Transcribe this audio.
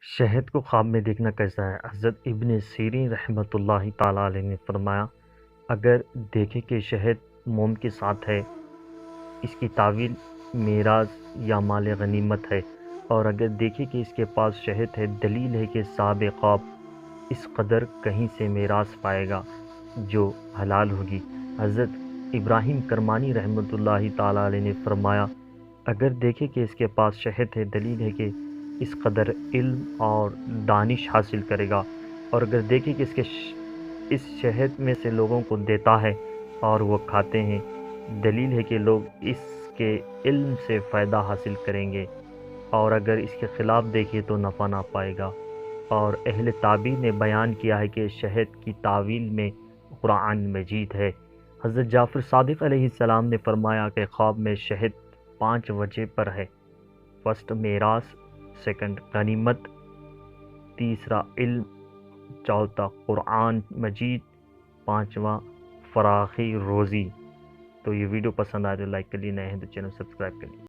شہد کو خواب میں دیکھنا کیسا ہے؟ حضرت ابن سیرین رحمۃ اللہ تعالیٰ علیہ نے فرمایا، اگر دیکھے کہ شہد موم کے ساتھ ہے، اس کی تعویل میراث یا مال غنیمت ہے، اور اگر دیکھے کہ اس کے پاس شہد ہے، دلیل ہے کہ صاحب خواب اس قدر کہیں سے میراث پائے گا جو حلال ہوگی۔ حضرت ابراہیم کرمانی رحمۃ اللہ تعالیٰ علیہ نے فرمایا، اگر دیکھے کہ اس کے پاس شہد ہے، دلیل ہے کہ اس قدر علم اور دانش حاصل کرے گا، اور اگر دیکھے کہ اس شہد میں سے لوگوں کو دیتا ہے اور وہ کھاتے ہیں، دلیل ہے کہ لوگ اس کے علم سے فائدہ حاصل کریں گے، اور اگر اس کے خلاف دیکھے تو نفع نہ پائے گا۔ اور اہل تعبیر نے بیان کیا ہے کہ شہد کی تعویل میں قرآن مجید ہے۔ حضرت جعفر صادق علیہ السلام نے فرمایا کہ خواب میں شہد 5 وجہ پر ہے: فرسٹ میراث، سیکنڈ غنیمت، تیسرا علم، چوتھا قرآن مجید، پانچواں فراخی روزی۔ تو یہ ویڈیو پسند آئے تو لائک کر لیے، نئے ہیں تو چینل سبسکرائب کر لیے۔